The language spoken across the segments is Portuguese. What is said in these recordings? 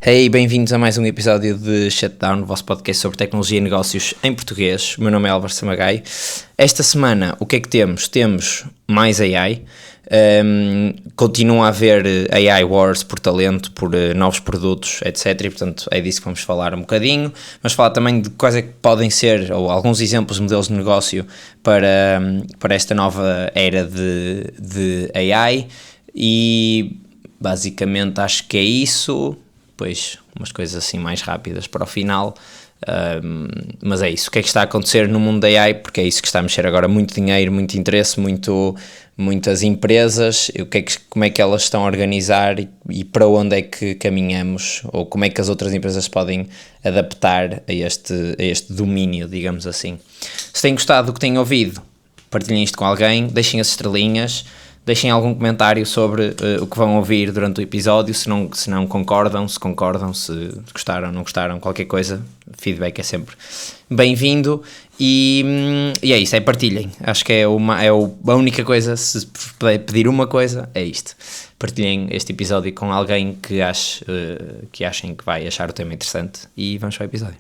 Hey, bem-vindos a mais um episódio de Shutdown, o vosso podcast sobre tecnologia e negócios em português. O meu nome é Álvaro Samagai. Esta semana, o que é que temos? Temos mais AI. Continua a haver AI Wars por talento, por novos produtos, etc. E, portanto, é disso que vamos falar um bocadinho. Mas falar também de quais é que podem ser, ou alguns exemplos de modelos de negócio para esta nova era de AI. E, basicamente, acho que é isso. Depois umas coisas assim mais rápidas para o final, mas é isso. O que é que está a acontecer no mundo da AI? Porque é isso que está a mexer agora, muito dinheiro, muito interesse, muitas empresas, como é que elas estão a organizar e para onde é que caminhamos, ou como é que as outras empresas podem adaptar a este domínio, digamos assim. Se têm gostado do que têm ouvido, partilhem isto com alguém, deixem as estrelinhas, deixem algum comentário sobre o que vão ouvir durante o episódio, se não concordam, se gostaram, não gostaram, qualquer coisa, feedback é sempre bem-vindo e é isso, partilhem. Acho que a única coisa, se puder pedir uma coisa, é isto. Partilhem este episódio com alguém que achem que vai achar o tema interessante e vamos para o episódio.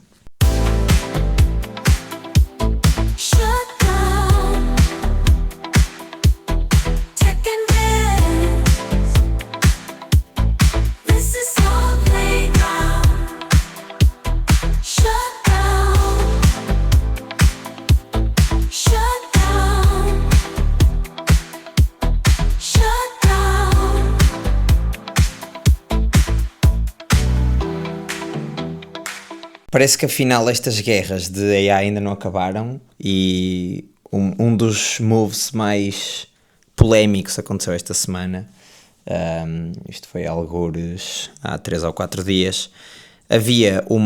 Parece que afinal estas guerras de AI ainda não acabaram e um dos moves mais polémicos aconteceu esta semana. Isto foi algures há 3 ou 4 dias. O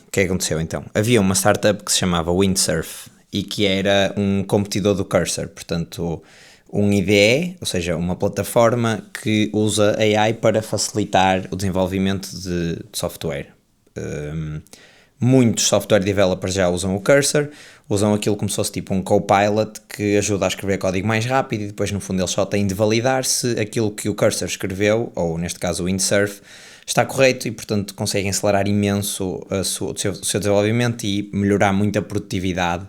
que aconteceu então? Havia uma startup que se chamava Windsurf e que era um competidor do Cursor, portanto um IDE, ou seja, uma plataforma que usa AI para facilitar o desenvolvimento de software. Muitos software developers já usam o Cursor, usam aquilo como se fosse tipo um Copilot que ajuda a escrever código mais rápido e depois no fundo eles só têm de validar se aquilo que o Cursor escreveu, ou neste caso o Windsurf, está correto e portanto conseguem acelerar imenso o seu desenvolvimento e melhorar muito a produtividade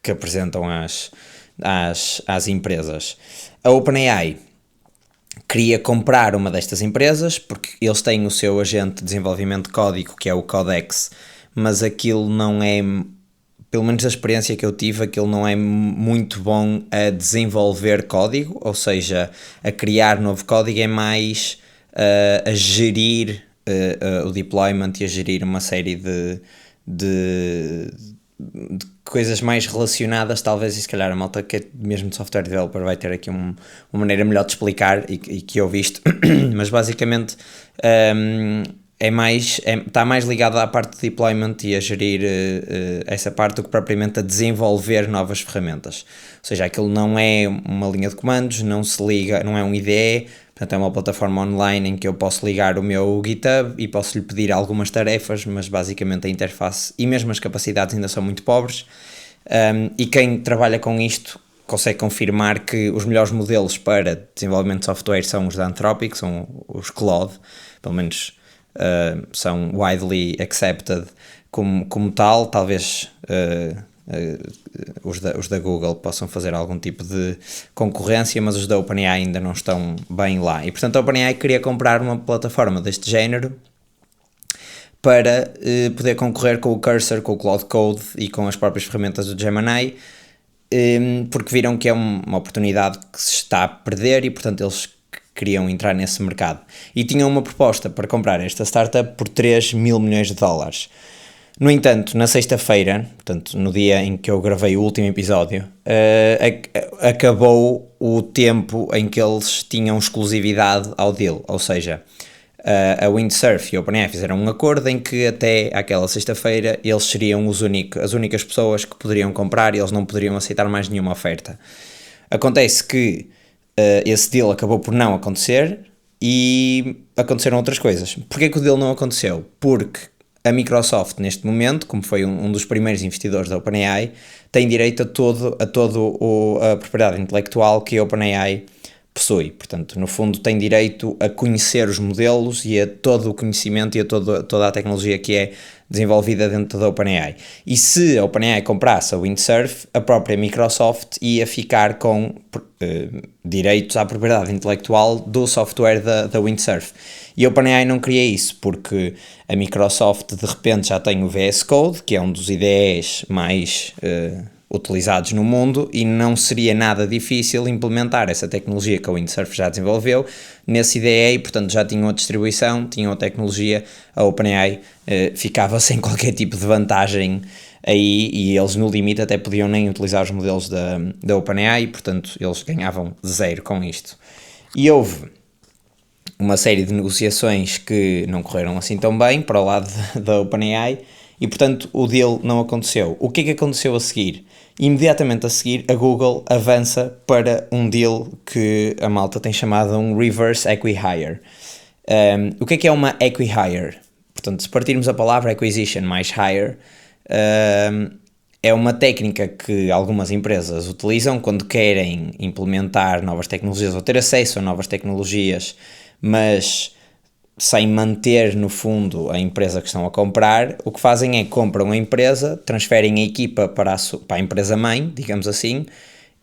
que apresentam às empresas. A OpenAI queria comprar uma destas empresas, porque eles têm o seu agente de desenvolvimento de código, que é o Codex, mas aquilo não é, pelo menos da experiência que eu tive, aquilo não é muito bom a desenvolver código, ou seja, a criar novo código, é mais a gerir o deployment e a gerir uma série de coisas mais relacionadas, talvez, e se calhar a malta que é mesmo de software developer vai ter aqui uma maneira melhor de explicar e que eu visto, mas basicamente está mais ligado à parte de deployment e a gerir essa parte do que propriamente a desenvolver novas ferramentas. Ou seja, aquilo não é uma linha de comandos, não se liga, não é um IDE, portanto é uma plataforma online em que eu posso ligar o meu GitHub e posso lhe pedir algumas tarefas, mas basicamente a interface e mesmo as capacidades ainda são muito pobres. E quem trabalha com isto consegue confirmar que os melhores modelos para desenvolvimento de software são os da Anthropic, são os Claude, pelo menos são widely accepted como tal. Talvez os da Google possam fazer algum tipo de concorrência, mas os da OpenAI ainda não estão bem lá. E portanto a OpenAI queria comprar uma plataforma deste género para poder concorrer com o Cursor, com o Claude Code e com as próprias ferramentas do Gemini, porque viram que é uma oportunidade que se está a perder e portanto eles queriam entrar nesse mercado. E tinham uma proposta para comprar esta startup por 3 mil milhões de dólares. No entanto, na sexta-feira, portanto, no dia em que eu gravei o último episódio, acabou o tempo em que eles tinham exclusividade ao deal, ou seja, a Windsurf e a OpenAI fizeram um acordo em que até aquela sexta-feira eles seriam as únicas pessoas que poderiam comprar e eles não poderiam aceitar mais nenhuma oferta. Acontece que esse deal acabou por não acontecer e aconteceram outras coisas. Porquê que o deal não aconteceu? Porque a Microsoft, neste momento, como foi um dos primeiros investidores da OpenAI, tem direito a toda a propriedade intelectual que a OpenAI possui. Portanto, no fundo, tem direito a conhecer os modelos e a todo o conhecimento e a toda a tecnologia que é desenvolvida dentro da OpenAI. E se a OpenAI comprasse a Windsurf, a própria Microsoft ia ficar com direitos à propriedade intelectual do software da Windsurf. E a OpenAI não queria isso, porque a Microsoft de repente já tem o VS Code, que é um dos IDEs mais utilizados no mundo, e não seria nada difícil implementar essa tecnologia que a Windsurf já desenvolveu nesse IDE, e portanto já tinham a distribuição, tinham a tecnologia. A OpenAI ficava sem qualquer tipo de vantagem aí, e eles no limite até podiam nem utilizar os modelos da OpenAI, e portanto eles ganhavam zero com isto. E houve uma série de negociações que não correram assim tão bem para o lado da OpenAI, e portanto o deal não aconteceu. O que é que aconteceu a seguir? Imediatamente a seguir, a Google avança para um deal que a malta tem chamado um Reverse Acqui-Hire. O que é uma Acqui-Hire? Portanto, se partirmos a palavra Acquisition mais Hire, é uma técnica que algumas empresas utilizam quando querem implementar novas tecnologias ou ter acesso a novas tecnologias, mas sem manter no fundo a empresa que estão a comprar. O que fazem é que compram a empresa, transferem a equipa para a empresa mãe, digamos assim,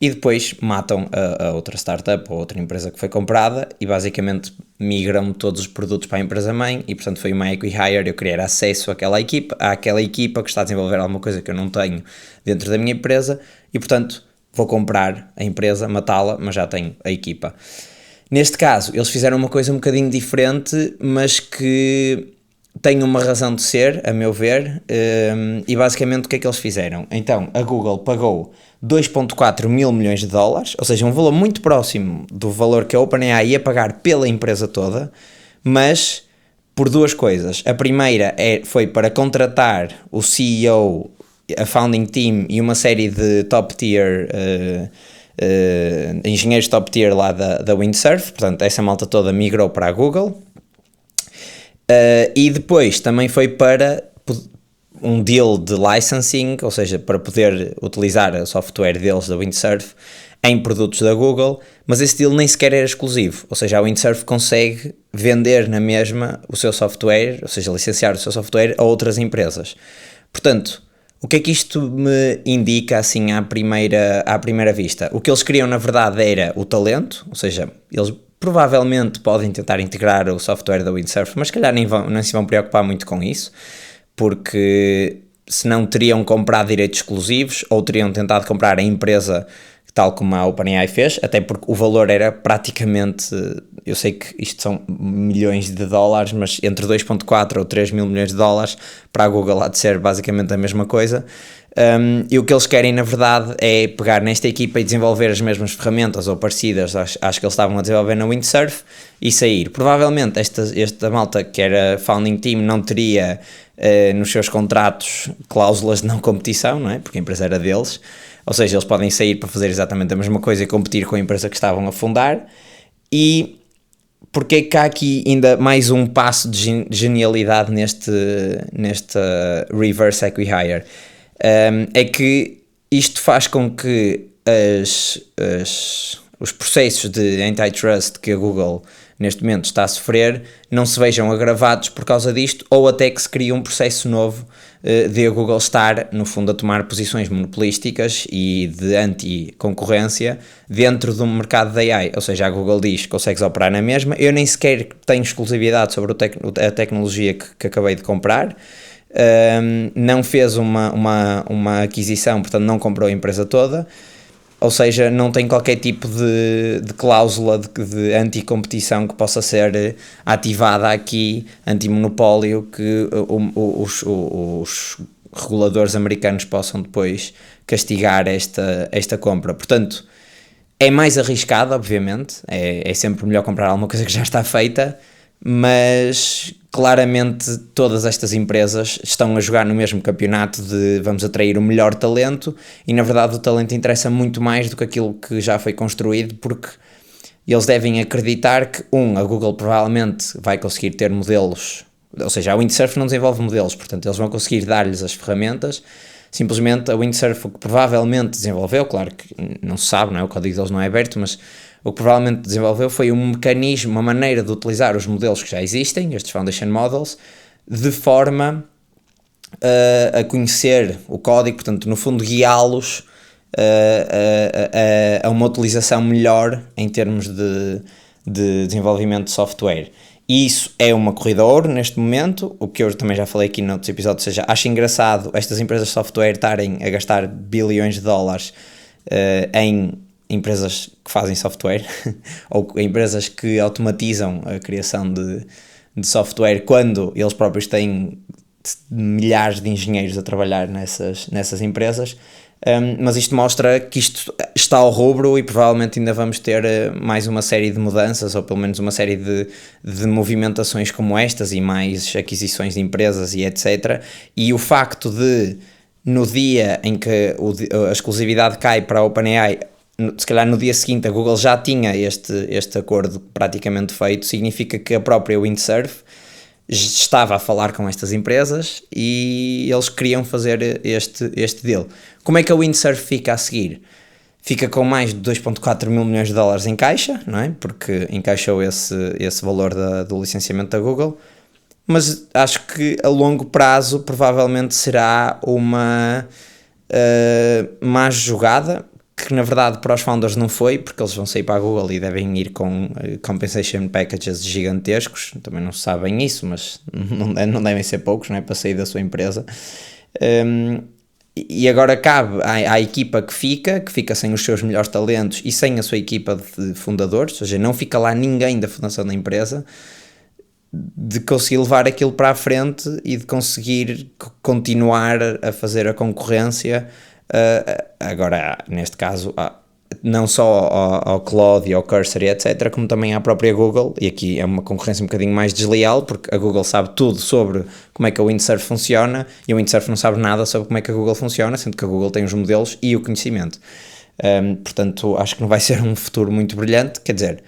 e depois matam a outra startup ou outra empresa que foi comprada e basicamente migram todos os produtos para a empresa mãe. E portanto foi uma acqui-hire, eu queria acesso àquela equipa que está a desenvolver alguma coisa que eu não tenho dentro da minha empresa, e portanto vou comprar a empresa, matá-la, mas já tenho a equipa. Neste caso, eles fizeram uma coisa um bocadinho diferente, mas que tem uma razão de ser, a meu ver, e basicamente o que é que eles fizeram? Então, a Google pagou 2,4 mil milhões de dólares, ou seja, um valor muito próximo do valor que a OpenAI ia pagar pela empresa toda, mas por duas coisas. A primeira foi para contratar o CEO, a founding team e uma série de top tier engenheiros top tier lá da Windsurf. Portanto, essa malta toda migrou para a Google. E depois também foi para um deal de licensing, ou seja, para poder utilizar o software deles da Windsurf em produtos da Google, mas esse deal nem sequer era exclusivo, ou seja, a Windsurf consegue vender na mesma o seu software, ou seja, licenciar o seu software a outras empresas. Portanto, o que é que isto me indica assim à primeira vista? O que eles queriam na verdade era o talento, ou seja, eles provavelmente podem tentar integrar o software da Windsurf, mas se calhar nem se vão preocupar muito com isso, porque senão teriam comprado direitos exclusivos ou teriam tentado comprar a empresa tal como a OpenAI fez, até porque o valor era praticamente, eu sei que isto são milhões de dólares, mas entre 2,4 ou 3 mil milhões de dólares, para a Google há de ser basicamente a mesma coisa. E o que eles querem na verdade é pegar nesta equipa e desenvolver as mesmas ferramentas ou parecidas às que eles estavam a desenvolver na Windsurf e sair. Provavelmente esta malta que era founding team não teria nos seus contratos cláusulas de não competição, não é? Porque a empresa era deles, ou seja, eles podem sair para fazer exatamente a mesma coisa e competir com a empresa que estavam a fundar. E porque é que há aqui ainda mais um passo de genialidade neste Reverse Acqui-Hire? É que isto faz com que os processos de antitrust que a Google neste momento está a sofrer não se vejam agravados por causa disto, ou até que se crie um processo novo de a Google estar, no fundo, a tomar posições monopolísticas e de anti-concorrência dentro do mercado da AI. Ou seja, a Google diz que consegues operar na mesma, eu nem sequer tenho exclusividade sobre a tecnologia que acabei de comprar, não fez uma aquisição, portanto não comprou a empresa toda, ou seja, não tem qualquer tipo de cláusula de anticompetição que possa ser ativada aqui, antimonopólio, que os reguladores americanos possam depois castigar esta compra. Portanto, é mais arriscado, obviamente, é sempre melhor comprar alguma coisa que já está feita, mas claramente todas estas empresas estão a jogar no mesmo campeonato de vamos atrair o melhor talento, e na verdade o talento interessa muito mais do que aquilo que já foi construído, porque eles devem acreditar que a Google provavelmente vai conseguir ter modelos, ou seja, a Windsurf não desenvolve modelos, portanto eles vão conseguir dar-lhes as ferramentas. Simplesmente a Windsurf o que provavelmente desenvolveu, claro que não se sabe, não é? O código deles não é aberto, mas o que provavelmente desenvolveu foi um mecanismo, uma maneira de utilizar os modelos que já existem, estes Foundation Models, de forma a conhecer o código, portanto, no fundo, guiá-los a uma utilização melhor em termos de desenvolvimento de software. E isso é uma corrida a ouro neste momento, o que eu também já falei aqui noutros episódios, ou seja, acho engraçado estas empresas de software estarem a gastar bilhões de dólares em empresas que fazem software ou empresas que automatizam a criação de software quando eles próprios têm milhares de engenheiros a trabalhar nessas empresas. Mas isto mostra que isto está ao rubro e provavelmente ainda vamos ter mais uma série de mudanças, ou pelo menos uma série de movimentações como estas e mais aquisições de empresas e etc. E o facto de, no dia em que a exclusividade cai para a OpenAI, se calhar no dia seguinte a Google já tinha este acordo praticamente feito, significa que a própria Windsurf estava a falar com estas empresas e eles queriam fazer este deal. Como é que a Windsurf fica a seguir? Fica com mais de 2,4 mil milhões de dólares em caixa, não é? Porque encaixou esse valor do licenciamento da Google, mas acho que a longo prazo provavelmente será uma má jogada, que na verdade para os founders não foi, porque eles vão sair para a Google e devem ir com compensation packages gigantescos, também não sabem isso, mas não devem ser poucos, não é, para sair da sua empresa. E agora cabe à equipa que fica sem os seus melhores talentos e sem a sua equipa de fundadores, ou seja, não fica lá ninguém da fundação da empresa, de conseguir levar aquilo para a frente e de conseguir continuar a fazer a concorrência. Agora, neste caso, não só ao Claude e ao Cursor e etc, como também à própria Google, e aqui é uma concorrência um bocadinho mais desleal, porque a Google sabe tudo sobre como é que a Windsurf funciona e a Windsurf não sabe nada sobre como é que a Google funciona, sendo que a Google tem os modelos e o conhecimento. Portanto, acho que não vai ser um futuro muito brilhante, quer dizer,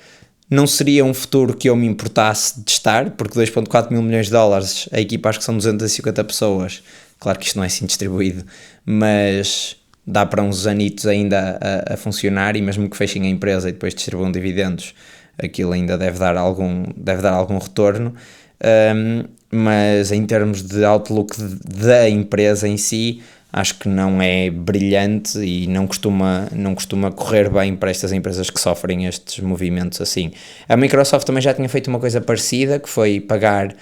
não seria um futuro que eu me importasse de estar, porque 2,4 mil milhões de dólares, a equipa acho que são 250 pessoas, claro que isto não é assim distribuído, mas dá para uns anitos ainda a funcionar, e mesmo que fechem a empresa e depois distribuam dividendos, aquilo ainda deve dar algum retorno, mas em termos de outlook da empresa em si, acho que não é brilhante e não costuma correr bem para estas empresas que sofrem estes movimentos assim. A Microsoft também já tinha feito uma coisa parecida, que foi pagar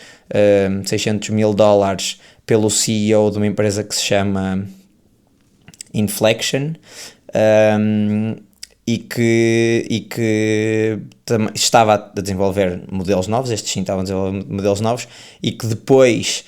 600 mil dólares pelo CEO de uma empresa que se chama Inflection, e que estava a desenvolver modelos novos, estes sim estavam a desenvolver modelos novos, e que depois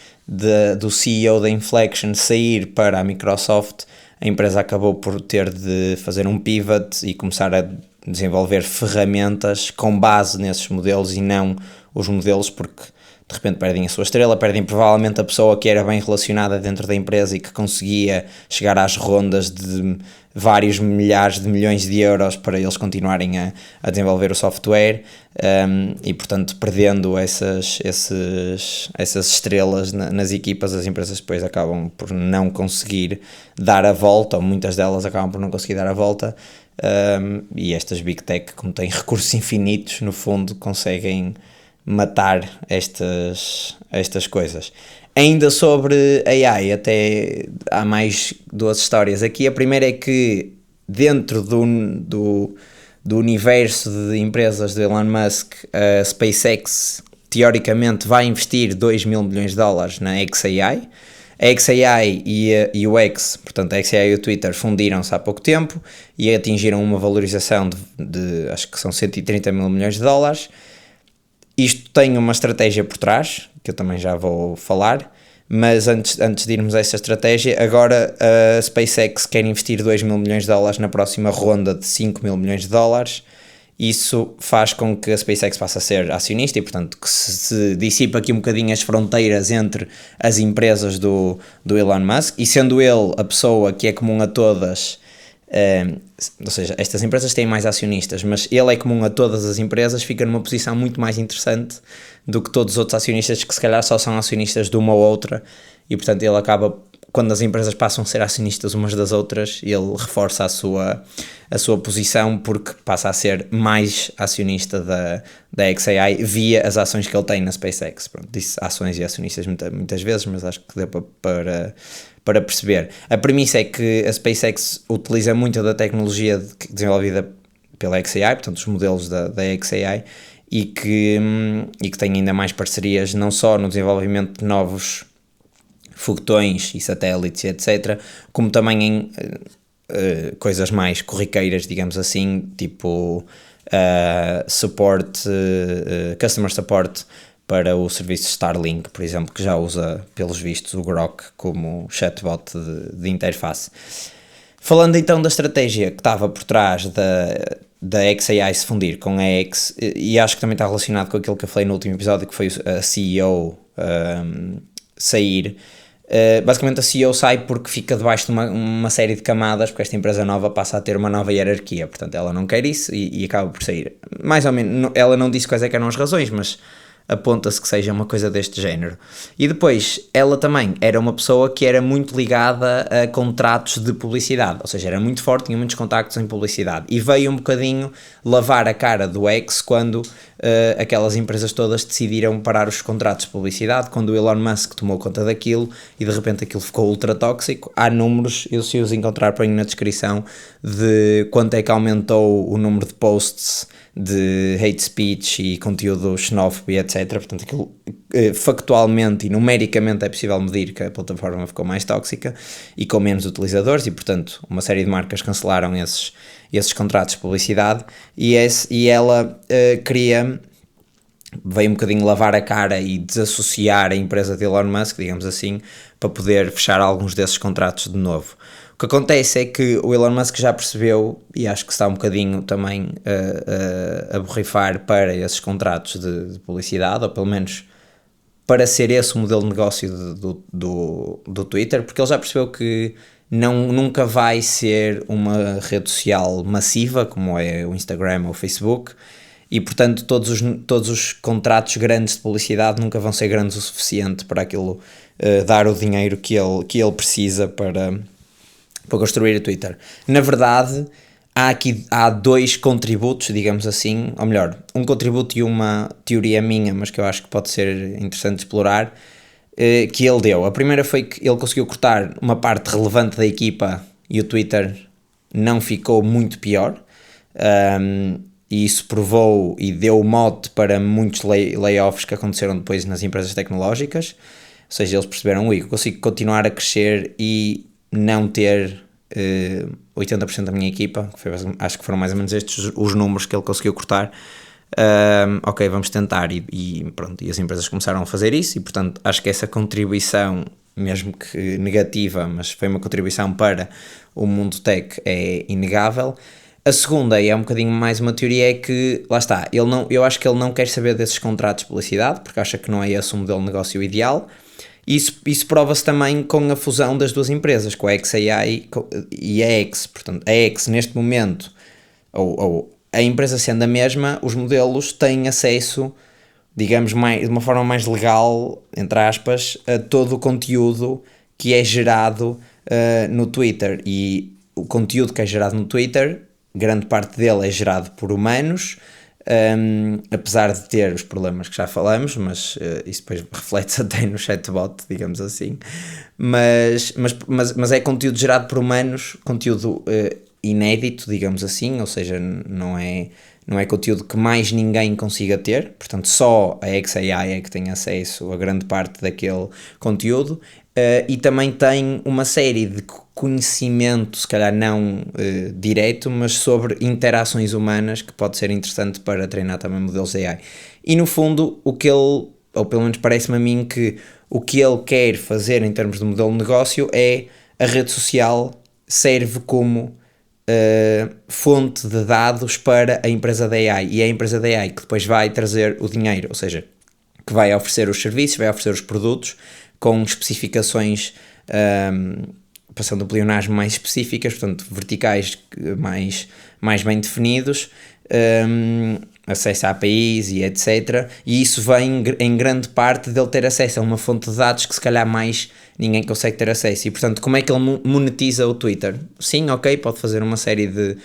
do CEO da Inflection sair para a Microsoft, a empresa acabou por ter de fazer um pivot e começar a desenvolver ferramentas com base nesses modelos e não os modelos, porque de repente perdem a sua estrela, perdem provavelmente a pessoa que era bem relacionada dentro da empresa e que conseguia chegar às rondas de vários milhares de milhões de euros para eles continuarem a desenvolver o software, e portanto perdendo essas estrelas nas equipas, as empresas depois acabam por não conseguir dar a volta, ou muitas delas acabam por não conseguir dar a volta, e estas Big Tech, como têm recursos infinitos, no fundo conseguem matar estas coisas. Ainda sobre AI, até há mais duas histórias aqui. A primeira é que dentro do universo de empresas do Elon Musk, a SpaceX teoricamente vai investir 2 mil milhões de dólares na XAI. A XAI e o X, portanto a XAI e o Twitter, fundiram-se há pouco tempo e atingiram uma valorização de acho que são 130 mil milhões de dólares. Isto tem uma estratégia por trás, que eu também já vou falar, mas antes de irmos a essa estratégia, agora a SpaceX quer investir 2 mil milhões de dólares na próxima ronda de 5 mil milhões de dólares. Isso faz com que a SpaceX passe a ser acionista e, portanto, que se dissipa aqui um bocadinho as fronteiras entre as empresas do Elon Musk, e sendo ele a pessoa que é comum a todas, ou seja, estas empresas têm mais acionistas, mas ele é comum a todas as empresas, fica numa posição muito mais interessante do que todos os outros acionistas que se calhar só são acionistas de uma ou outra, e portanto ele acaba quando as empresas passam a ser acionistas umas das outras, ele reforça a sua posição, porque passa a ser mais acionista da xAI via as ações que ele tem na SpaceX. Pronto, disse ações e acionistas muitas vezes, mas acho que deu para perceber. A premissa é que a SpaceX utiliza muito da tecnologia desenvolvida pela xAI, portanto os modelos da xAI, e que tem ainda mais parcerias, não só no desenvolvimento de novos foguetões e satélites, etc., como também em coisas mais corriqueiras, digamos assim, tipo customer support para o serviço Starlink, por exemplo, que já usa, pelos vistos, o Grok como chatbot de interface. Falando então da estratégia que estava por trás da xAI se fundir com a X, e acho que também está relacionado com aquilo que eu falei no último episódio, que foi a CEO sair. Basicamente a CEO sai porque fica debaixo de uma série de camadas, porque esta empresa nova passa a ter uma nova hierarquia, portanto ela não quer isso e acaba por sair. Mais ou menos, ela não disse quais eram as razões, mas aponta-se que seja uma coisa deste género. E depois, ela também era uma pessoa que era muito ligada a contratos de publicidade, ou seja, era muito forte, tinha muitos contactos em publicidade, e veio um bocadinho lavar a cara do X quando aquelas empresas todas decidiram parar os contratos de publicidade, quando o Elon Musk tomou conta daquilo, e de repente aquilo ficou ultra tóxico. Há números, eu se os encontrar ponho na descrição, de quanto é que aumentou o número de posts de hate speech e conteúdo xenófobo e etc. Portanto, aquilo factualmente e numericamente é possível medir que a plataforma ficou mais tóxica e com menos utilizadores, e portanto uma série de marcas cancelaram esses contratos de publicidade, e ela veio um bocadinho lavar a cara e desassociar a empresa de Elon Musk, digamos assim, para poder fechar alguns desses contratos de novo. O que acontece é que o Elon Musk já percebeu, e acho que está um bocadinho também a borrifar para esses contratos de publicidade, ou pelo menos para ser esse o modelo de negócio do Twitter, porque ele já percebeu que nunca vai ser uma rede social massiva, como é o Instagram ou o Facebook, e portanto todos os contratos grandes de publicidade nunca vão ser grandes o suficiente para aquilo dar o dinheiro que ele precisa para construir o Twitter. Na verdade, há dois contributos, digamos assim, ou melhor, um contributo e uma teoria minha, mas que eu acho que pode ser interessante explorar, que ele deu. A primeira foi que ele conseguiu cortar uma parte relevante da equipa e o Twitter não ficou muito pior, e isso provou e deu mote para muitos layoffs que aconteceram depois nas empresas tecnológicas. Ou seja, eles perceberam, eu consigo continuar a crescer e não ter 80% da minha equipa, acho que foram mais ou menos estes os números que ele conseguiu cortar. Ok, vamos tentar, e pronto, e as empresas começaram a fazer isso, e portanto acho que essa contribuição, mesmo que negativa, mas foi uma contribuição para o mundo tech, é inegável. A segunda, e é um bocadinho mais uma teoria, é que, lá está, eu acho que ele não quer saber desses contratos de publicidade, porque acha que não é esse o modelo de negócio ideal. Isso prova-se também com a fusão das duas empresas, com a xAI e a X. Portanto, a X neste momento, ou a empresa sendo a mesma, os modelos têm acesso, digamos, de uma forma mais legal, entre aspas, a todo o conteúdo que é gerado no Twitter. E o conteúdo que é gerado no Twitter, grande parte dele é gerado por humanos, apesar de ter os problemas que já falamos, mas isso depois reflete-se até no chatbot, digamos assim, mas é conteúdo gerado por humanos, conteúdo inédito, digamos assim, ou seja, não é conteúdo que mais ninguém consiga ter, portanto só a xAI é que tem acesso a grande parte daquele conteúdo, e também tem uma série de conhecimento, se calhar não direto, mas sobre interações humanas, que pode ser interessante para treinar também modelos AI. E no fundo, o que ele, ou pelo menos parece-me a mim, que o que ele quer fazer em termos de modelo de negócio é a rede social serve como fonte de dados para a empresa da AI, e é a empresa da AI que depois vai trazer o dinheiro, ou seja, que vai oferecer os serviços, vai oferecer os produtos com especificações, passando a pleonagem mais específicas, portanto verticais mais bem definidos, acesso a APIs e etc. E isso vem em grande parte dele ter acesso a uma fonte de dados que se calhar mais ninguém consegue ter acesso. E portanto, como é que ele monetiza o Twitter? Sim, ok, pode fazer uma série de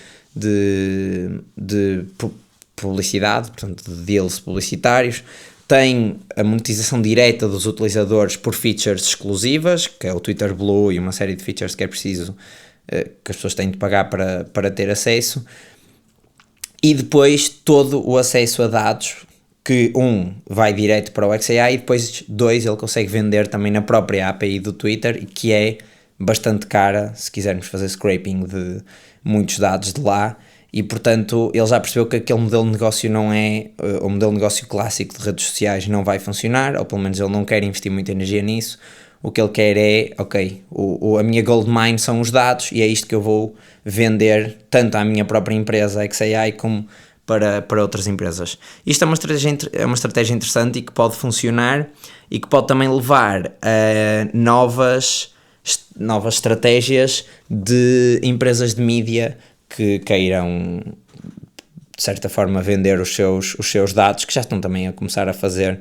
publicidade, portanto de deals publicitários. Tem a monetização direta dos utilizadores por features exclusivas, que é o Twitter Blue e uma série de features que é preciso que as pessoas têm de pagar para ter acesso. E depois todo o acesso a dados, que vai direto para o XAI, e depois ele consegue vender também na própria API do Twitter, que é bastante cara se quisermos fazer scraping de muitos dados de lá. E portanto ele já percebeu que aquele modelo de negócio não é o modelo de negócio clássico de redes sociais, não vai funcionar, ou pelo menos ele não quer investir muita energia nisso. O que ele quer é, ok, a minha goldmine são os dados e é isto que eu vou vender tanto à minha própria empresa XAI como para outras empresas. Isto é uma estratégia interessante e que pode funcionar e que pode também levar a novas estratégias de empresas de mídia que queiram de certa forma vender os seus dados, que já estão também a começar a fazer,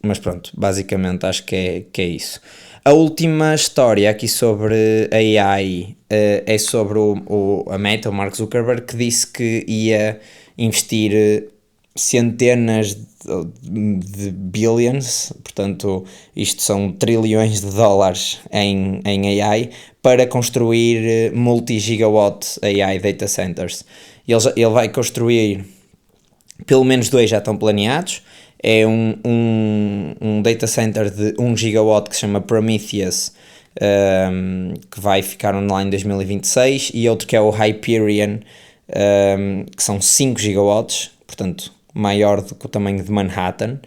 mas pronto, basicamente acho que é isso. A última história aqui sobre AI é sobre a Meta, o Mark Zuckerberg, que disse que ia investir centenas de billions, portanto isto são trilhões de dólares em AI, para construir multi-gigawatt AI data centers. Ele vai construir, pelo menos 2 já estão planeados. É um data center de 1 gigawatt que se chama Prometheus, que vai ficar online em 2026, e outro que é o Hyperion, que são 5 gigawatts, portanto maior do que o tamanho de Manhattan,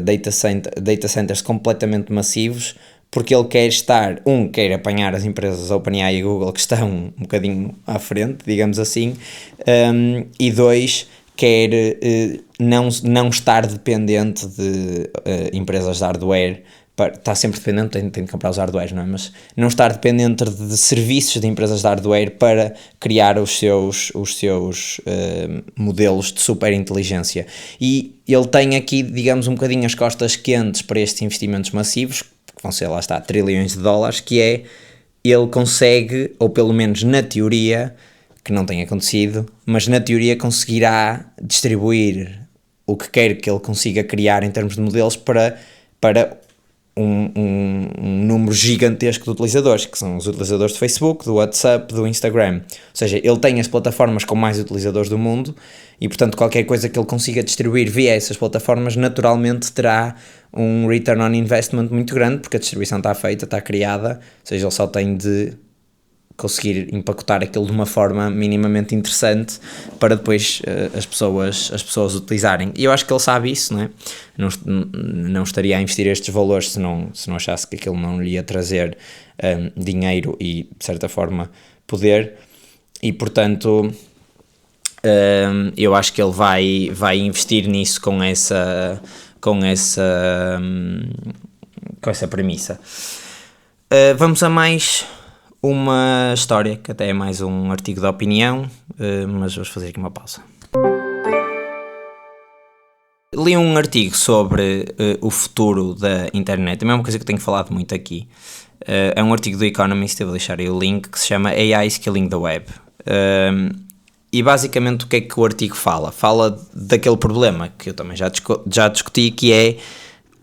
data centers completamente massivos, porque ele quer apanhar as empresas OpenAI e Google que estão um bocadinho à frente, digamos assim, e 2, quer não estar dependente de empresas de hardware, está sempre dependente, tem de comprar os hardwares, não é? Mas não estar dependente de serviços de empresas de hardware para criar os seus modelos de super inteligência. E ele tem aqui, digamos, um bocadinho as costas quentes para estes investimentos massivos, que vão ser, lá está, trilhões de dólares, que é, ele consegue, ou pelo menos na teoria, que não tem acontecido, mas na teoria conseguirá distribuir o que quer que ele consiga criar em termos de modelos para um número gigantesco de utilizadores, que são os utilizadores do Facebook, do WhatsApp, do Instagram. Ou seja, ele tem as plataformas com mais utilizadores do mundo e, portanto, qualquer coisa que ele consiga distribuir via essas plataformas naturalmente terá um return on investment muito grande, porque a distribuição está feita, está criada, ou seja, ele só tem de conseguir empacotar aquilo de uma forma minimamente interessante para depois as pessoas utilizarem. E eu acho que ele sabe isso, não é? Não estaria a investir estes valores se não achasse que aquilo não lhe ia trazer dinheiro e, de certa forma, poder. E, portanto, eu acho que ele vai investir nisso com essa premissa. Vamos a mais uma história, que até é mais um artigo de opinião, mas vamos fazer aqui uma pausa. Li um artigo sobre o futuro da internet, também é uma coisa que eu tenho falado muito aqui. É um artigo do Economist, eu vou deixar aí o link, que se chama AI Scaling the Web. E basicamente o que é que o artigo fala? Fala daquele problema que eu também já discuti, que é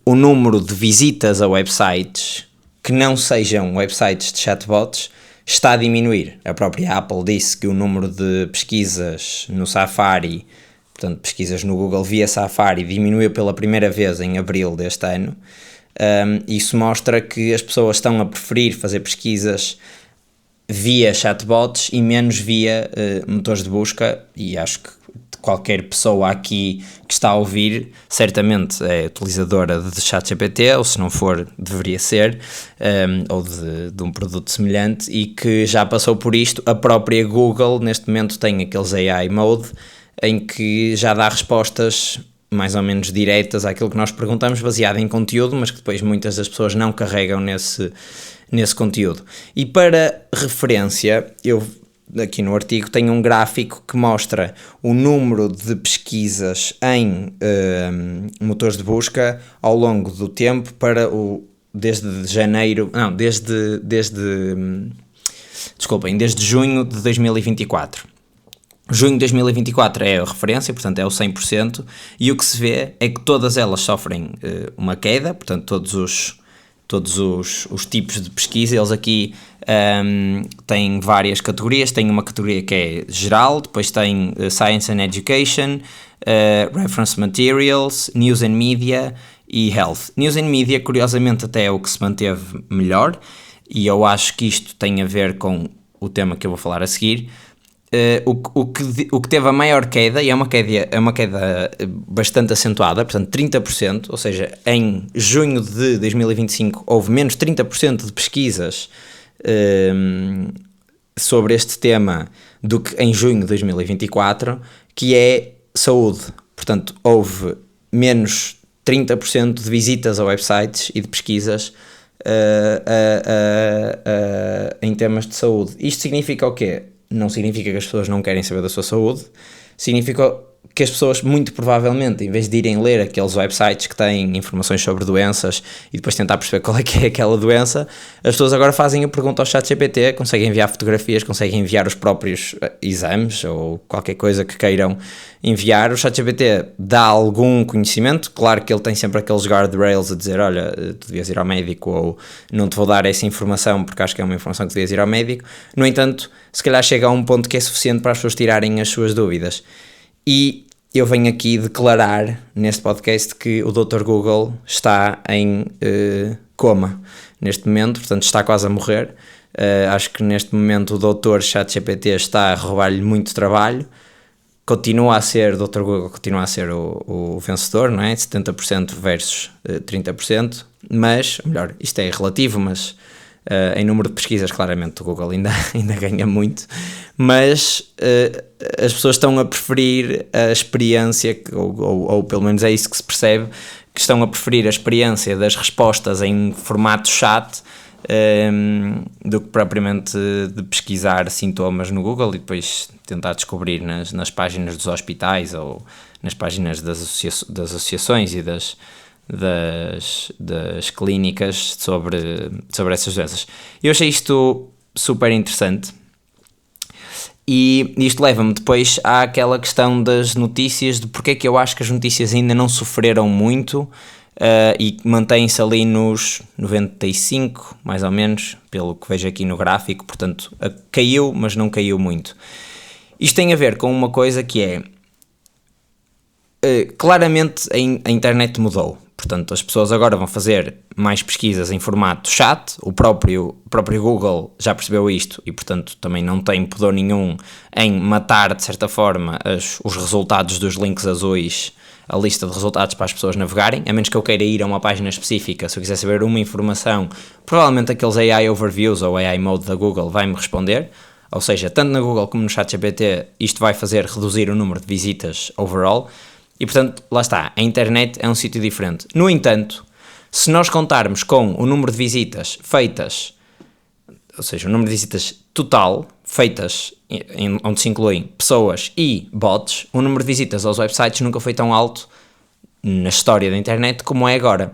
o número de visitas a websites que não sejam websites de chatbots está a diminuir. A própria Apple disse que o número de pesquisas no Safari, portanto pesquisas no Google via Safari, diminuiu pela primeira vez em abril deste ano. Isso mostra que as pessoas estão a preferir fazer pesquisas via chatbots e menos via motores de busca, e acho que qualquer pessoa aqui que está a ouvir certamente é utilizadora de ChatGPT, ou se não for, deveria ser, ou de um produto semelhante, e que já passou por isto. A própria Google neste momento tem aqueles AI Mode em que já dá respostas mais ou menos diretas àquilo que nós perguntamos, baseado em conteúdo, mas que depois muitas das pessoas não carregam nesse conteúdo. E para referência, eu aqui no artigo, tem um gráfico que mostra o número de pesquisas em motores de busca ao longo do tempo desde junho de 2024. Junho de 2024 é a referência, portanto é o 100%, e o que se vê é que todas elas sofrem uma queda, portanto todos os tipos de pesquisa. Eles aqui têm várias categorias. Tem uma categoria que é geral, depois tem Science and Education, Reference Materials, News and Media e Health. News and Media, curiosamente, até é o que se manteve melhor, e eu acho que isto tem a ver com o tema que eu vou falar a seguir. O que teve a maior queda, e é uma queda bastante acentuada, portanto 30%, ou seja, em junho de 2025 houve menos 30% de pesquisas sobre este tema do que em junho de 2024, que é saúde. Portanto, houve menos 30% de visitas a websites e de pesquisas em temas de saúde. Isto significa o quê? Não significa que as pessoas não querem saber da sua saúde, significa que as pessoas, muito provavelmente, em vez de irem ler aqueles websites que têm informações sobre doenças e depois tentar perceber qual é que é aquela doença, as pessoas agora fazem a pergunta ao ChatGPT, conseguem enviar fotografias, conseguem enviar os próprios exames ou qualquer coisa que queiram enviar. O ChatGPT dá algum conhecimento, claro que ele tem sempre aqueles guardrails a dizer, olha, tu devias ir ao médico, ou não te vou dar essa informação porque acho que é uma informação que devias ir ao médico. No entanto, se calhar chega a um ponto que é suficiente para as pessoas tirarem as suas dúvidas. E eu venho aqui declarar neste podcast que o Dr. Google está em coma neste momento, portanto está quase a morrer. Acho que neste momento o Dr. ChatGPT está a roubar-lhe muito trabalho. Continua a ser, o Dr. Google continua a ser o vencedor, não é? 70% versus 30%, mas, melhor, isto é relativo, mas em número de pesquisas, claramente, o Google ainda ganha muito, mas as pessoas estão a preferir a experiência, ou pelo menos é isso que se percebe, que estão a preferir a experiência das respostas em formato chat do que propriamente de pesquisar sintomas no Google e depois tentar descobrir nas páginas dos hospitais ou nas páginas das associações e das clínicas sobre essas doenças. Eu achei isto super interessante e isto leva-me depois àquela questão das notícias, de porque é que eu acho que as notícias ainda não sofreram muito e mantêm-se ali nos 95, mais ou menos, pelo que vejo aqui no gráfico, portanto caiu, mas não caiu muito. Isto tem a ver com uma coisa que é, claramente a internet mudou. Portanto, as pessoas agora vão fazer mais pesquisas em formato chat, o próprio Google já percebeu isto e, portanto, também não tem pudor nenhum em matar, de certa forma, os resultados dos links azuis, a lista de resultados para as pessoas navegarem, a menos que eu queira ir a uma página específica. Se eu quiser saber uma informação, provavelmente aqueles AI Overviews ou AI Mode da Google vai-me responder, ou seja, tanto na Google como no ChatGPT, isto vai fazer reduzir o número de visitas overall. E, portanto, lá está, a internet é um sítio diferente. No entanto, se nós contarmos com o número de visitas feitas, ou seja, o número de visitas total feitas, onde se incluem pessoas e bots, o número de visitas aos websites nunca foi tão alto na história da internet como é agora.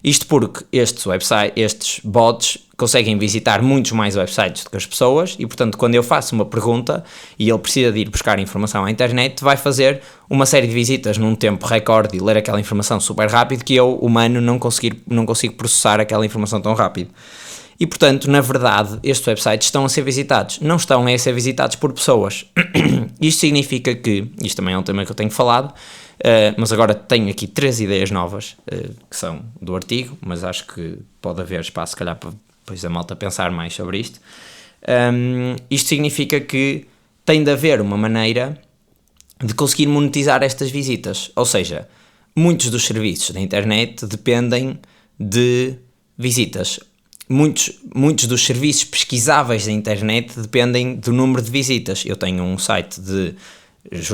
Isto porque estes bots conseguem visitar muitos mais websites do que as pessoas e, portanto, quando eu faço uma pergunta e ele precisa de ir buscar informação à internet, vai fazer uma série de visitas num tempo recorde e ler aquela informação super rápido que eu, humano, não consigo processar aquela informação tão rápido. E, portanto, na verdade, estes websites estão a ser visitados. Não estão a ser visitados por pessoas. Isto significa que, isto também é um tema que eu tenho falado, mas agora tenho aqui 3 ideias novas, que são do artigo, mas acho que pode haver espaço, se calhar, para depois a malta pensar mais sobre isto. Isto significa que tem de haver uma maneira de conseguir monetizar estas visitas. Ou seja, muitos dos serviços da internet dependem de visitas. Muitos dos serviços pesquisáveis da internet dependem do número de visitas. Eu tenho um site de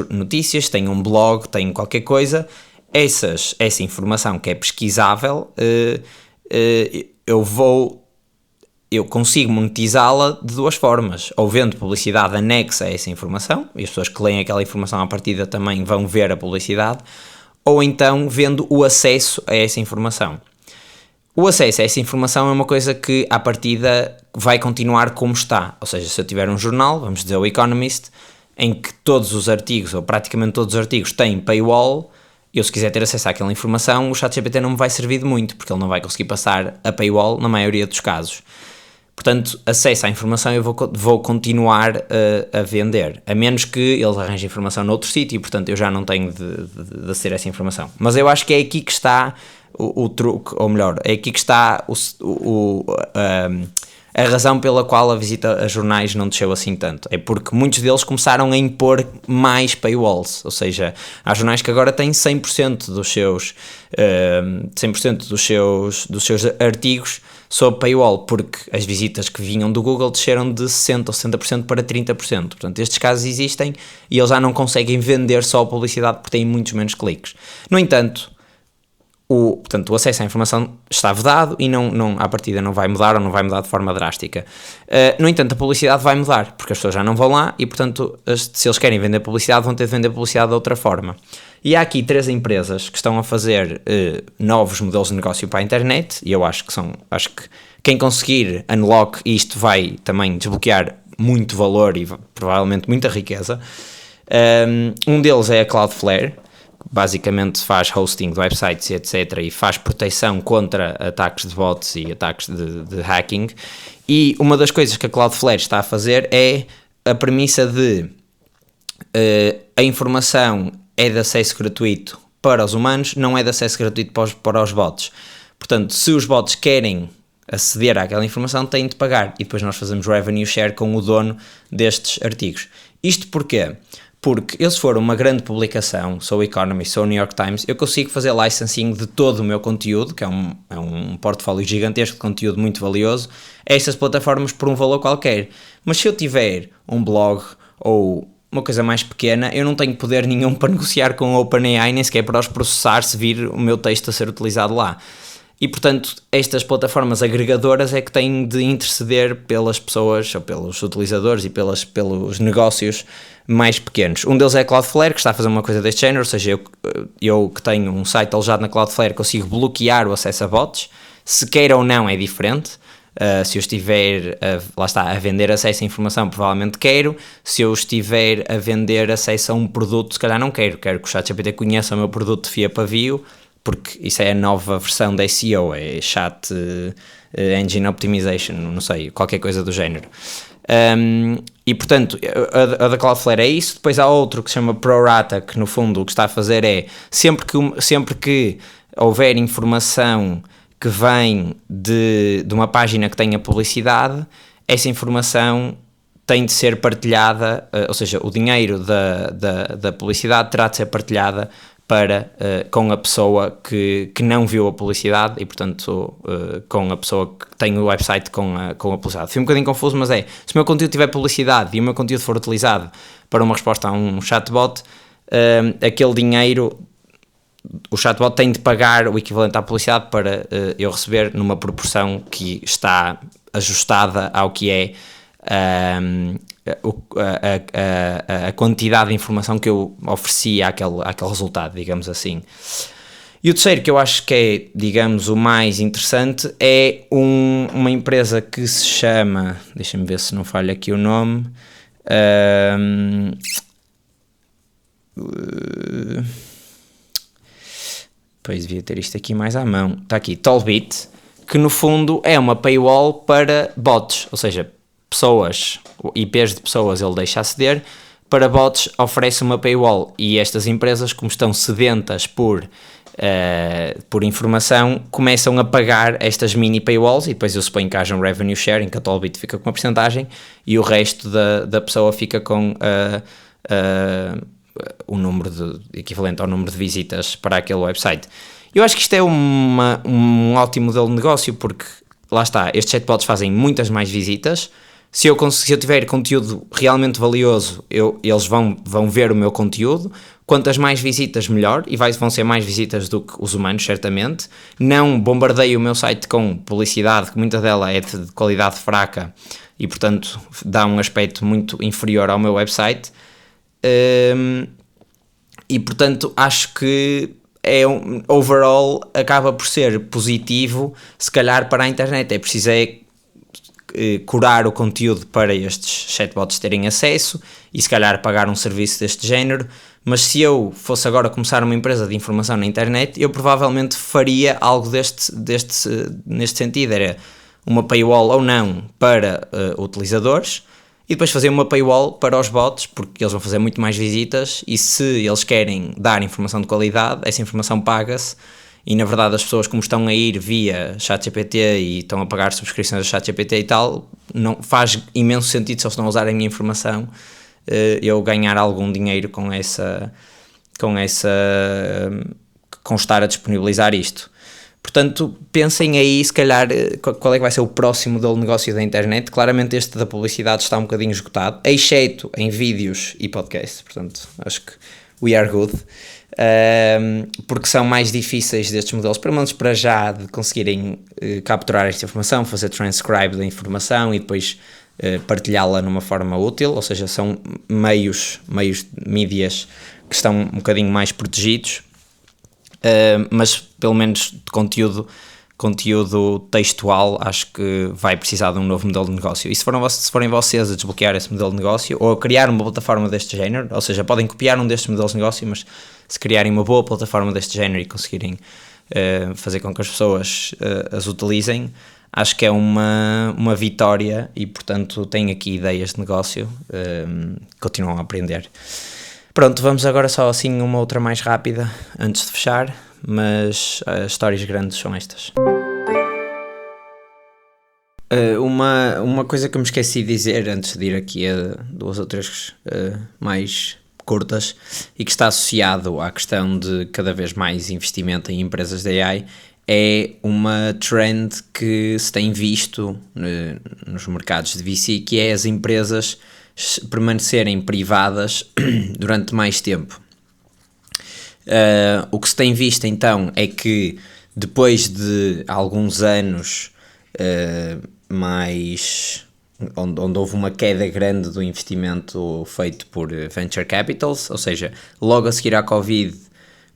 notícias, tenho um blog, tenho qualquer coisa. Essa informação que é pesquisável, eu vou eu consigo monetizá-la de duas formas, ou vendo publicidade anexa a essa informação, e as pessoas que leem aquela informação à partida também vão ver a publicidade, ou então vendo o acesso a essa informação. O acesso a essa informação é uma coisa que à partida vai continuar como está, ou seja, se eu tiver um jornal, vamos dizer o Economist, em que todos os artigos, ou praticamente todos os artigos, têm paywall, eu se quiser ter acesso àquela informação, o ChatGPT não me vai servir de muito, porque ele não vai conseguir passar a paywall na maioria dos casos. Portanto, acesso à informação eu vou continuar a vender, a menos que eles arranjem informação noutro sítio e, portanto, eu já não tenho de aceder a essa informação. Mas eu acho que é aqui que está o truque, ou melhor, é aqui que está a razão pela qual a visita a jornais não desceu assim tanto. É porque muitos deles começaram a impor mais paywalls, ou seja, há jornais que agora têm 100% dos seus, 100% dos seus artigos sob paywall, porque as visitas que vinham do Google desceram de 60% ou 70% para 30%. Portanto, estes casos existem e eles já não conseguem vender só a publicidade porque têm muitos menos cliques. No entanto, portanto, o acesso à informação está vedado e à partida não vai mudar ou não vai mudar de forma drástica. No entanto, a publicidade vai mudar, porque as pessoas já não vão lá e, portanto, se eles querem vender publicidade, vão ter de vender publicidade de outra forma. E há aqui 3 empresas que estão a fazer novos modelos de negócio para a internet, e eu acho que quem conseguir unlock isto vai também desbloquear muito valor e provavelmente muita riqueza. Um deles é a Cloudflare, basicamente faz hosting de websites e etc. e faz proteção contra ataques de bots e ataques de hacking. E uma das coisas que a Cloudflare está a fazer é a premissa de a informação é de acesso gratuito para os humanos, não é de acesso gratuito para os bots. Portanto, se os bots querem aceder àquela informação, têm de pagar. E depois nós fazemos revenue share com o dono destes artigos. Isto porquê? Porque eu, se for uma grande publicação, sou o Economist, sou o New York Times, eu consigo fazer licensing de todo o meu conteúdo, que é um portfólio gigantesco de conteúdo muito valioso, a essas plataformas por um valor qualquer. Mas se eu tiver um blog ou uma coisa mais pequena, eu não tenho poder nenhum para negociar com a OpenAI, nem sequer para os processar se vir o meu texto a ser utilizado lá. E, portanto, estas plataformas agregadoras é que têm de interceder pelas pessoas, ou pelos utilizadores e pelos negócios mais pequenos. Um deles é a Cloudflare, que está a fazer uma coisa deste género, ou seja, eu que tenho um site alojado na Cloudflare consigo bloquear o acesso a bots, se queira ou não é diferente. Se eu estiver a vender acesso à informação, provavelmente quero. Se eu estiver a vender acesso a um produto, se calhar não quero que o ChatGPT conheça o meu produto de fio a pavio, porque isso é a nova versão da SEO, é Chat Engine Optimization, não sei, qualquer coisa do género. E portanto, a da Cloudflare é isso. Depois há outro que se chama ProRata, que no fundo o que está a fazer é, sempre que houver informação que vem de uma página que tenha publicidade, essa informação tem de ser partilhada, ou seja, o dinheiro da publicidade terá de ser partilhada com a pessoa que não viu a publicidade e, portanto, com a pessoa que tem o website com a publicidade. Fui um bocadinho confuso, mas se o meu conteúdo tiver publicidade e o meu conteúdo for utilizado para uma resposta a um chatbot, aquele dinheiro, o chatbot tem de pagar o equivalente à publicidade para eu receber numa proporção que está ajustada ao que é a quantidade de informação que eu ofereci àquele resultado, digamos assim. E o terceiro, que eu acho que é, digamos, o mais interessante, é uma empresa que se chama, deixa-me ver se não falha aqui o nome, pois devia ter isto aqui mais à mão, está aqui, Tollbit, que no fundo é uma paywall para bots, ou seja, pessoas, IPs de pessoas ele deixa aceder, para bots oferece uma paywall, e estas empresas, como estão sedentas por informação, começam a pagar estas mini paywalls, e depois eu suponho que haja um revenue share em que a Tollbit fica com uma porcentagem e o resto da pessoa fica com o número equivalente ao número de visitas para aquele website. Eu acho que isto é um ótimo modelo de negócio, porque lá está, estes chatbots fazem muitas mais visitas, se eu tiver conteúdo realmente valioso, eles vão ver o meu conteúdo. Quantas mais visitas, melhor, e vão ser mais visitas do que os humanos, certamente. Não bombardeio o meu site com publicidade, que muita dela é de qualidade fraca e, portanto, dá um aspecto muito inferior ao meu website. E, portanto, acho que overall acaba por ser positivo, se calhar, para a internet. É preciso curar o conteúdo para estes chatbots terem acesso e, se calhar, pagar um serviço deste género. Mas se eu fosse agora começar uma empresa de informação na internet, eu provavelmente faria algo neste sentido. Era uma paywall ou não para utilizadores e depois fazer uma paywall para os bots, porque eles vão fazer muito mais visitas e se eles querem dar informação de qualidade, essa informação paga-se. E na verdade as pessoas, como estão a ir via ChatGPT e estão a pagar subscrições a ChatGPT e tal, não faz imenso sentido, se eles estão a usar a minha informação, eu ganhar algum dinheiro com estar a disponibilizar isto. Portanto, pensem aí, se calhar, qual é que vai ser o próximo modelo de negócio da internet. Claramente este da publicidade está um bocadinho esgotado, exceto em vídeos e podcasts. Portanto, acho que we are good. Porque são mais difíceis destes modelos, pelo menos para já, de conseguirem capturar esta informação, fazer transcribe da informação e depois partilhá-la numa forma útil, ou seja, são meios mídias que estão um bocadinho mais protegidos, mas pelo menos de conteúdo textual, acho que vai precisar de um novo modelo de negócio. E se forem vocês a desbloquear esse modelo de negócio ou a criar uma plataforma deste género, ou seja, podem copiar um destes modelos de negócio, mas se criarem uma boa plataforma deste género e conseguirem fazer com que as pessoas as utilizem, acho que é uma vitória e, portanto, têm aqui ideias de negócio, continuam a aprender. Pronto, vamos agora só assim uma outra mais rápida antes de fechar, mas as histórias grandes são estas. Uma coisa que eu me esqueci de dizer antes de ir aqui a duas ou três mais curtas e que está associado à questão de cada vez mais investimento em empresas de AI é uma trend que se tem visto nos mercados de VC, que é as empresas permanecerem privadas durante mais tempo. O que se tem visto então é que depois de alguns anos onde houve uma queda grande do investimento feito por venture capitals, ou seja, logo a seguir à Covid,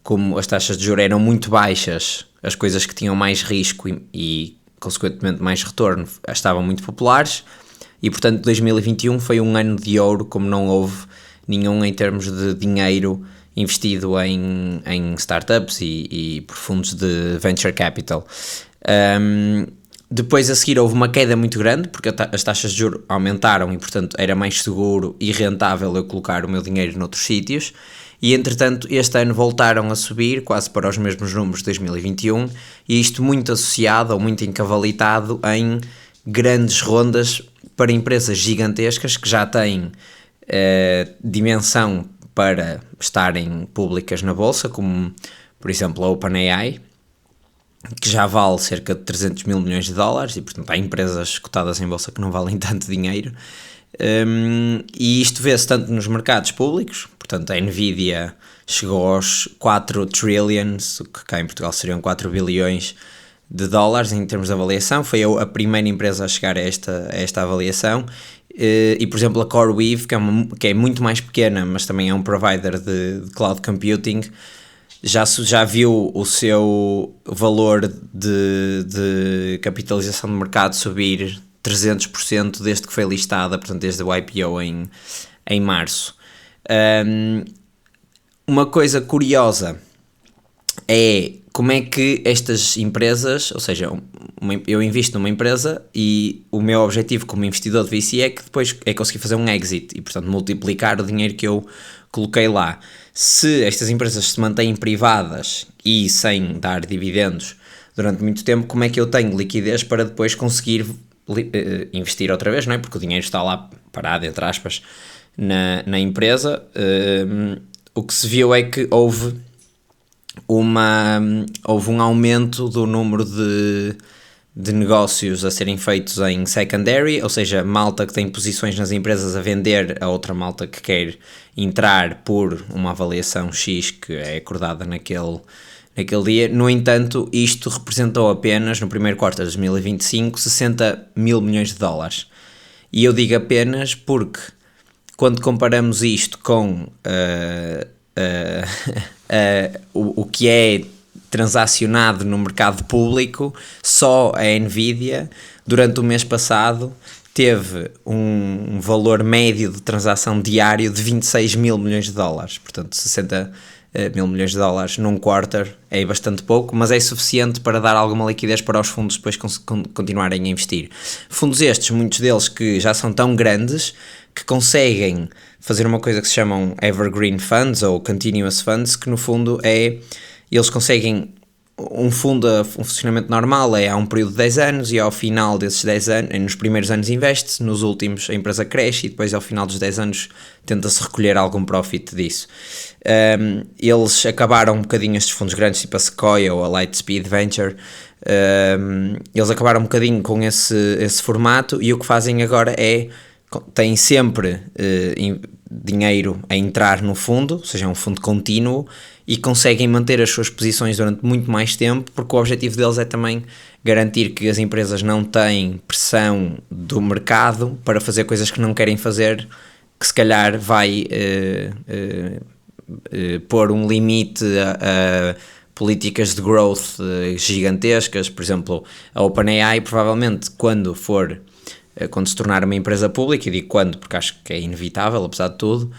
como as taxas de juros eram muito baixas, as coisas que tinham mais risco e consequentemente mais retorno estavam muito populares e, portanto, 2021 foi um ano de ouro, como não houve nenhum em termos de dinheiro investido em startups e por fundos de venture capital. Depois a seguir houve uma queda muito grande, porque as taxas de juros aumentaram e, portanto, era mais seguro e rentável eu colocar o meu dinheiro noutros sítios. E, entretanto, este ano voltaram a subir, quase para os mesmos números de 2021, e isto muito associado ou muito encavalitado em grandes rondas para empresas gigantescas que já têm dimensão para estarem públicas na bolsa, como, por exemplo, a OpenAI, que já vale cerca de 300 mil milhões de dólares, e, portanto, há empresas cotadas em bolsa que não valem tanto dinheiro. E isto vê-se tanto nos mercados públicos, portanto a Nvidia chegou aos 4 trillions, o que cá em Portugal seriam 4 bilhões de dólares em termos de avaliação, foi a primeira empresa a chegar a esta avaliação, e por exemplo a CoreWeave, que é muito mais pequena, mas também é um provider de cloud computing, já viu o seu valor de capitalização de mercado subir 300% desde que foi listada, portanto desde o IPO em março. Uma coisa curiosa é como é que estas empresas, ou seja, eu invisto numa empresa e o meu objetivo como investidor de VC é que depois é conseguir fazer um exit e, portanto, multiplicar o dinheiro que eu coloquei lá. Se estas empresas se mantêm privadas e sem dar dividendos durante muito tempo, como é que eu tenho liquidez para depois conseguir investir outra vez, não é? Porque o dinheiro está lá parado, entre aspas, na empresa. O que se viu é que houve um aumento do número de negócios a serem feitos em secondary, ou seja, malta que tem posições nas empresas a vender a outra malta que quer entrar por uma avaliação X que é acordada naquele dia. No entanto, isto representou apenas, no primeiro quarto de 2025, 60 mil milhões de dólares. E eu digo apenas porque, quando comparamos isto com o que é transacionado no mercado público, só a Nvidia, durante o mês passado, teve um valor médio de transação diário de 26 mil milhões de dólares. Portanto, 60 mil milhões de dólares num quarter é bastante pouco, mas é suficiente para dar alguma liquidez para os fundos depois continuarem a investir. Fundos estes, muitos deles que já são tão grandes, que conseguem fazer uma coisa que se chamam Evergreen Funds ou Continuous Funds, que no fundo eles conseguem um fundo a funcionamento normal, há um período de 10 anos e ao final desses 10 anos, nos primeiros anos investe-se, nos últimos a empresa cresce e depois ao final dos 10 anos tenta-se recolher algum profit disso. Eles acabaram um bocadinho, estes fundos grandes tipo a Sequoia ou a Lightspeed Venture, eles acabaram um bocadinho com esse formato e o que fazem agora têm sempre dinheiro a entrar no fundo, ou seja, é um fundo contínuo, e conseguem manter as suas posições durante muito mais tempo, porque o objetivo deles é também garantir que as empresas não têm pressão do mercado para fazer coisas que não querem fazer, que se calhar vai pôr um limite a políticas de growth gigantescas. Por exemplo, a OpenAI provavelmente quando se tornar uma empresa pública, e digo quando porque acho que é inevitável apesar de tudo,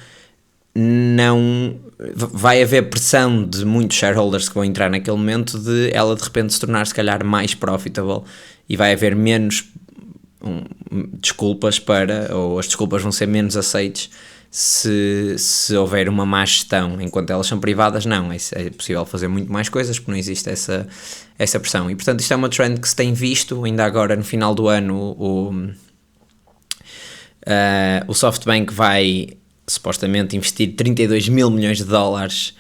não vai haver pressão de muitos shareholders que vão entrar naquele momento de ela de repente se tornar se calhar mais profitable e vai haver menos desculpas ou as desculpas vão ser menos aceites se houver uma má gestão. Enquanto elas são privadas, não, é possível fazer muito mais coisas porque não existe essa pressão. E portanto isto é uma trend que se tem visto. Ainda agora no final do ano o SoftBank vai supostamente investir 32 mil milhões de dólares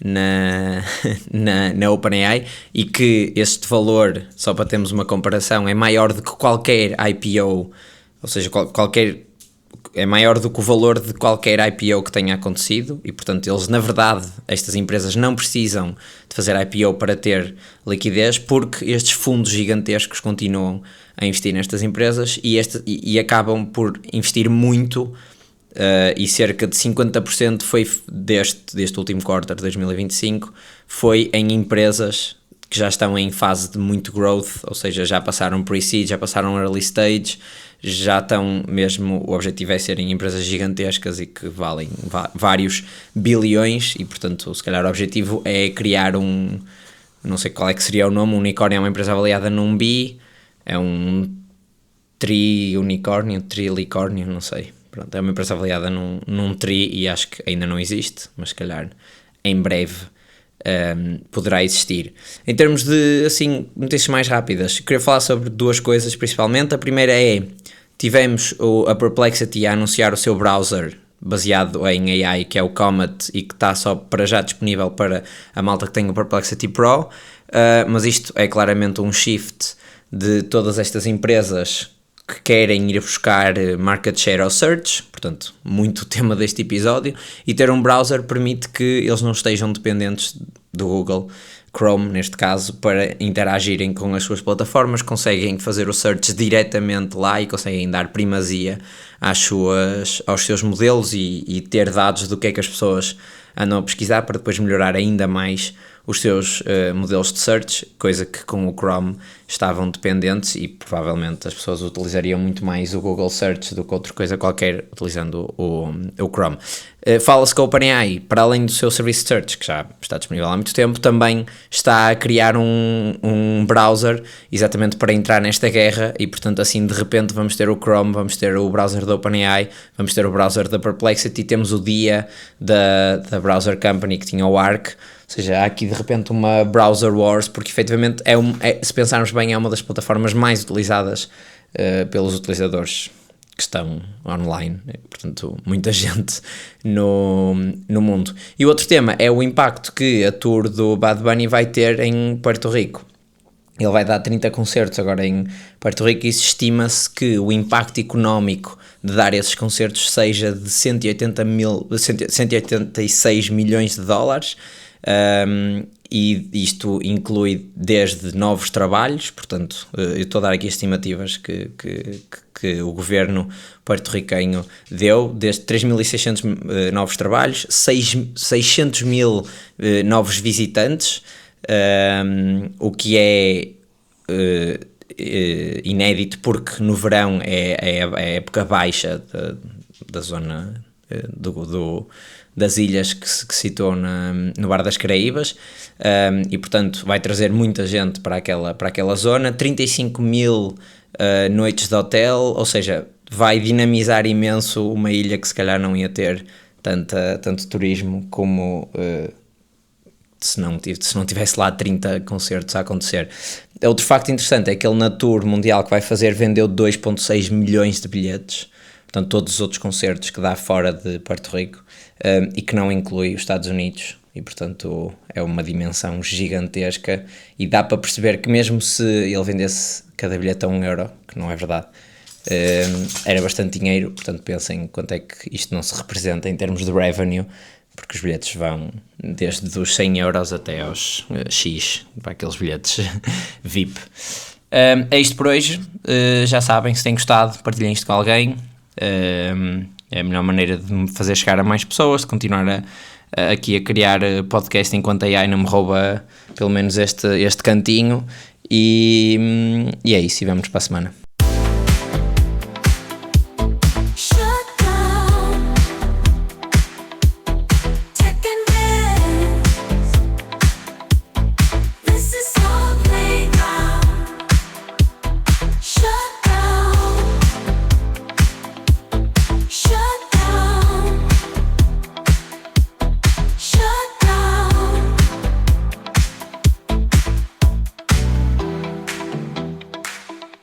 na OpenAI, e que este valor, só para termos uma comparação, é maior do que qualquer IPO, ou seja, é maior do que o valor de qualquer IPO que tenha acontecido. E portanto eles, na verdade, estas empresas não precisam de fazer IPO para ter liquidez, porque estes fundos gigantescos continuam a investir nestas empresas e acabam por investir muito. E cerca de 50% foi deste último quarter de 2025 foi em empresas que já estão em fase de muito growth, ou seja, já passaram pre-seed, já passaram early stage, já estão mesmo, o objetivo é serem empresas gigantescas e que valem vários bilhões, e portanto se calhar o objetivo é criar não sei qual é que seria o nome, um unicórnio é uma empresa avaliada num bi, é um trilicórnio, não sei. Pronto, é uma empresa avaliada num tri e acho que ainda não existe, mas se calhar em breve poderá existir. Em termos de, assim, notícias mais rápidas, queria falar sobre duas coisas principalmente. A primeira tivemos a Perplexity a anunciar o seu browser baseado em AI, que é o Comet, e que está só para já disponível para a malta que tem o Perplexity Pro, mas isto é claramente um shift de todas estas empresas que querem ir buscar market share ao search, portanto, muito o tema deste episódio, e ter um browser permite que eles não estejam dependentes do Google Chrome, neste caso, para interagirem com as suas plataformas, conseguem fazer o search diretamente lá e conseguem dar primazia aos seus modelos e ter dados do que é que as pessoas andam a pesquisar para depois melhorar ainda mais os seus modelos de search, coisa que com o Chrome estavam dependentes, e provavelmente as pessoas utilizariam muito mais o Google Search do que outra coisa qualquer utilizando o Chrome. Fala-se que a OpenAI, para além do seu serviço de search, que já está disponível há muito tempo, também está a criar um browser exatamente para entrar nesta guerra, e portanto assim de repente vamos ter o Chrome, vamos ter o browser da OpenAI, vamos ter o browser da Perplexity, temos o dia da Browser Company que tinha o Arc. Ou seja, há aqui de repente uma browser wars, porque efetivamente se pensarmos bem, é uma das plataformas mais utilizadas pelos utilizadores que estão online, portanto muita gente no mundo. E o outro tema é o impacto que a tour do Bad Bunny vai ter em Puerto Rico. Ele vai dar 30 concertos agora em Porto Rico e estima-se que o impacto económico de dar esses concertos seja de 186 milhões de dólares, e isto inclui desde novos trabalhos, portanto, eu estou a dar aqui estimativas que o governo porto-riquenho deu, desde 3.600 novos trabalhos, 600 mil novos visitantes, o que é inédito porque no verão é a época baixa da zona das ilhas que se situam no Bar das Caraíbas, e portanto vai trazer muita gente para aquela zona, 35 mil noites de hotel, ou seja, vai dinamizar imenso uma ilha que se calhar não ia ter tanto turismo como se não tivesse lá 30 concertos a acontecer. Outro facto interessante é que ele na tour mundial que vai fazer vendeu 2,6 milhões de bilhetes, portanto todos os outros concertos que dá fora de Porto Rico, e que não inclui os Estados Unidos, e portanto é uma dimensão gigantesca, e dá para perceber que mesmo se ele vendesse cada bilhete a €1, que não é verdade, era bastante dinheiro, portanto pensem quanto é que isto não se representa em termos de revenue, porque os bilhetes vão desde os €100 até aos X, para aqueles bilhetes VIP. É isto por hoje. Já sabem, se têm gostado, partilhem isto com alguém. É a melhor maneira de me fazer chegar a mais pessoas, de continuar aqui a criar podcast enquanto a AI não me rouba pelo menos este cantinho. E é isso, e vamos para a semana.